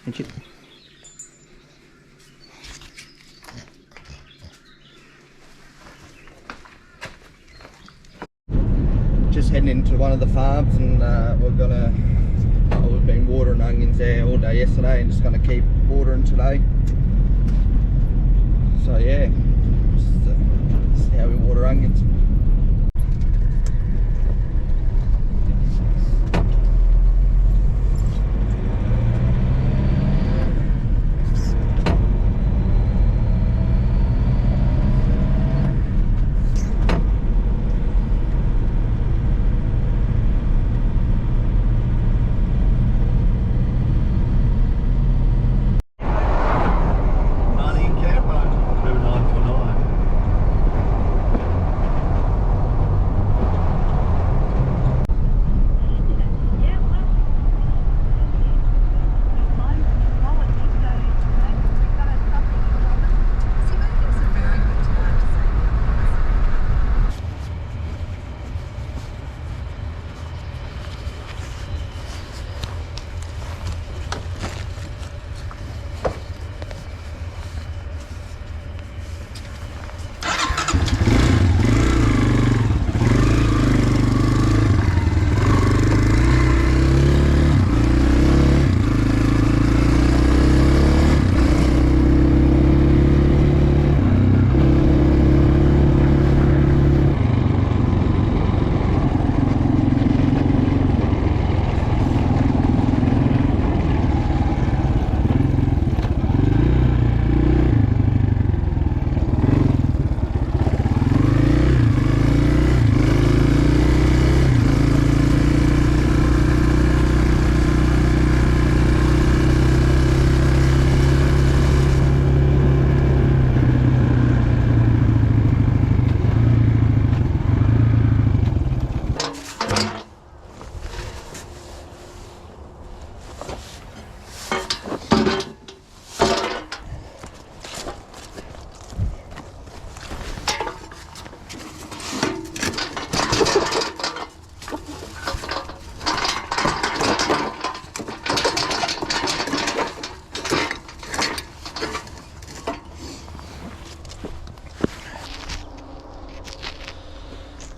Pinch it. Just heading into one of the farms, and we've been watering onions there all day yesterday and just gonna keep watering today. So yeah, just how we water onions.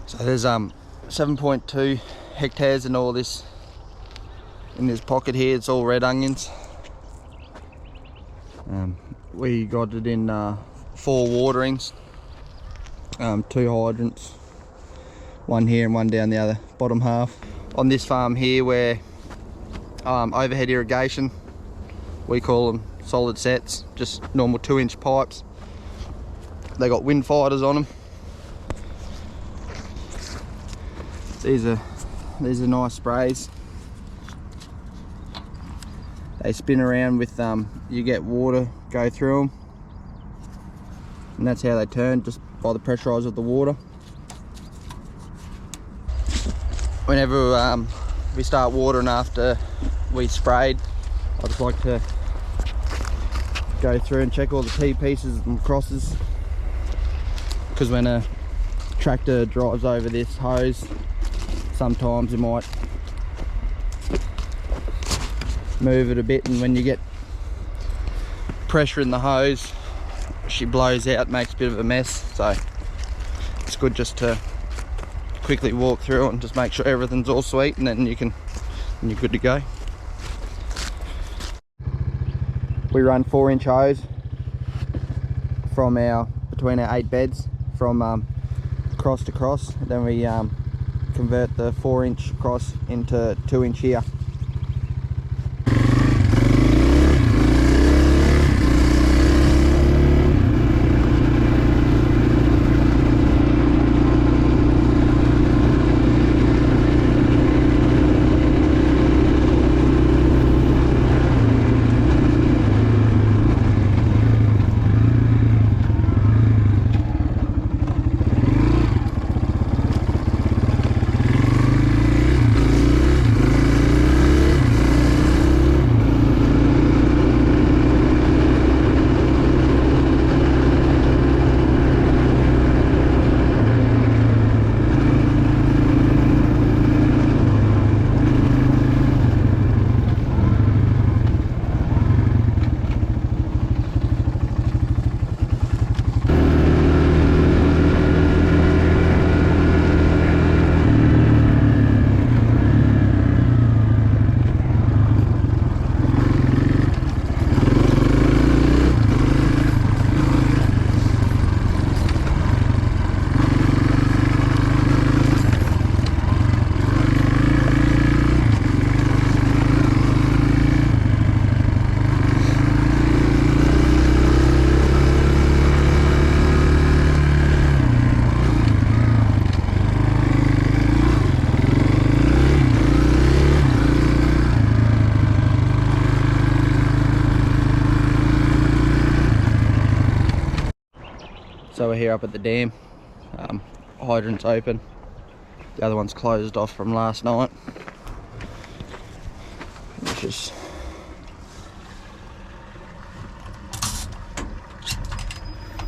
So there's 7.2 hectares in all this, in this pocket here. It's all red onions. We got it in 4 waterings, 2 hydrants, one here and one down the other bottom half. On this farm here, we're overhead irrigation. We call them solid sets, just normal 2-inch pipes. They got wind fighters on them. These are nice sprays. They spin around with you get water go through them, and that's how they turn, just by the pressurize of the water. Whenever we start watering after we sprayed, I just like to go through and check all the T pieces and crosses, because when a tractor drives over this hose, sometimes you might move it a bit, and when you get pressure in the hose, she blows out, makes a bit of a mess. So it's good just to quickly walk through and just make sure everything's all sweet, and then you're good to go. We run 4-inch hose from between our 8 beds, from cross to cross. Then we convert the 4-inch cross into 2-inch here. here up at the dam. Hydrant's open. The other one's closed off from last night. Which is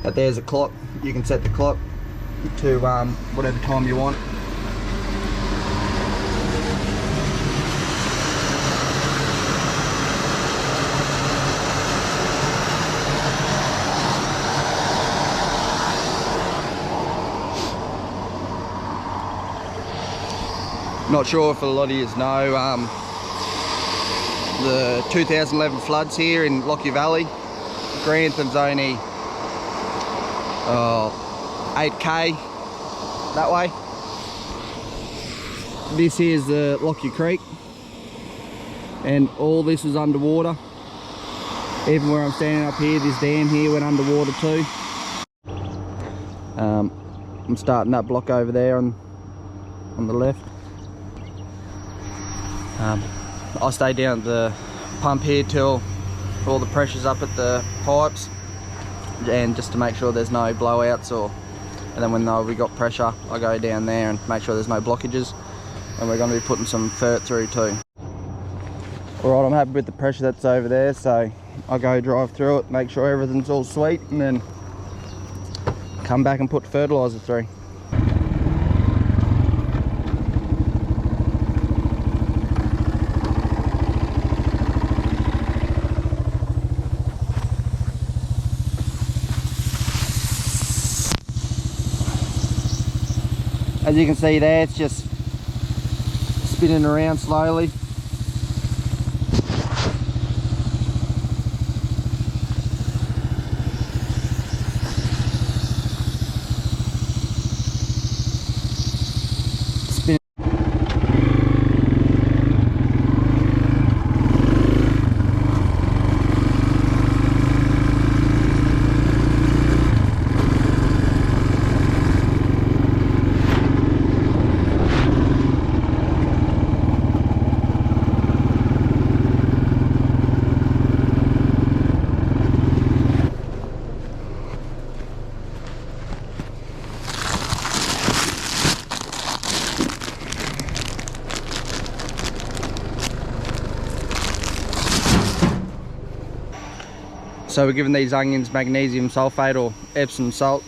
but there's a clock. You can set the clock to whatever time you want. Not sure if a lot of you know the 2011 floods here in Lockyer Valley. Grantham's only 8k that way. This here is the Lockyer Creek, and all this is underwater. Even where I'm standing up here, this dam here went underwater too. I'm starting that block over there on the left. I stay down at the pump here till all the pressure's up at the pipes, and just to make sure there's no blowouts, and then when we got pressure, I go down there and make sure there's no blockages, and we're going to be putting some fert through too. Alright, I'm happy with the pressure that's over there, so I go drive through it, make sure everything's all sweet, and then come back and put fertilizer through. As you can see there, it's just spinning around slowly. So we're giving these onions magnesium sulfate or Epsom salt.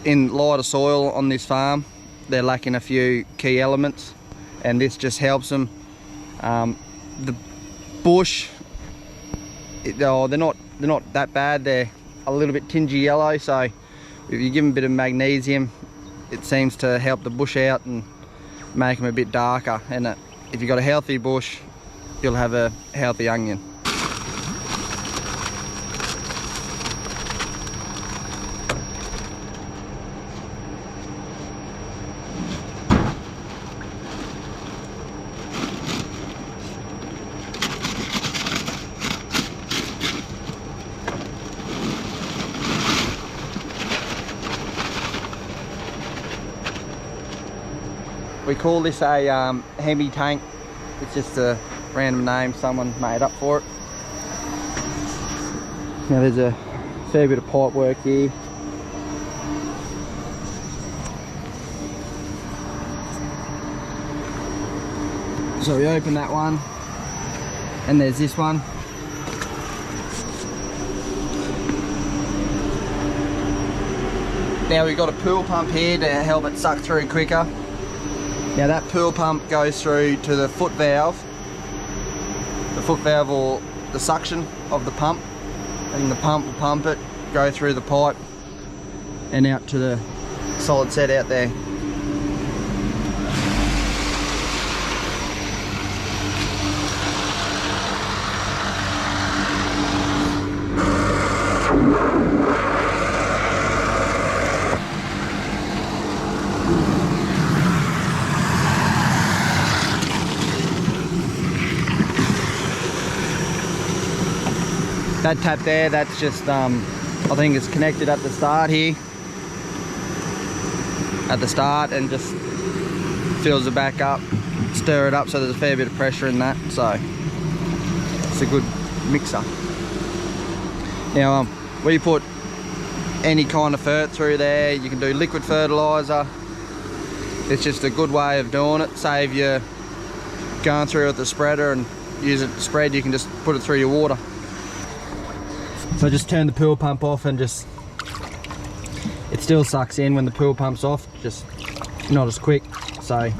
In lighter soil on this farm, they're lacking a few key elements, and this just helps them. The bush, they're not that bad. They're a little bit tingy yellow, so if you give them a bit of magnesium, it seems to help the bush out and make them a bit darker. And if you've got a healthy bush, you'll have a healthy onion. We call this a Hemi tank. It's just a random name someone made up for it. Now there's a fair bit of pipe work here. So we open that one, and there's this one. Now we've got a pool pump here to help it suck through quicker. Now that pool pump goes through to the foot valve. The foot valve, or the suction of the pump, and the pump will pump it, go through the pipe and out to the solid set out there. That tap there, that's just, I think it's connected at the start here. At the start, and just fills it back up, stir it up so there's a fair bit of pressure in that, so it's a good mixer. Now, we put any kind of fert through there. You can do liquid fertilizer. It's just a good way of doing it. Save you going through with the spreader and use it to spread. You can just put it through your water. So just turn the pool pump off and just, it still sucks in when the pool pump's off, just not as quick. So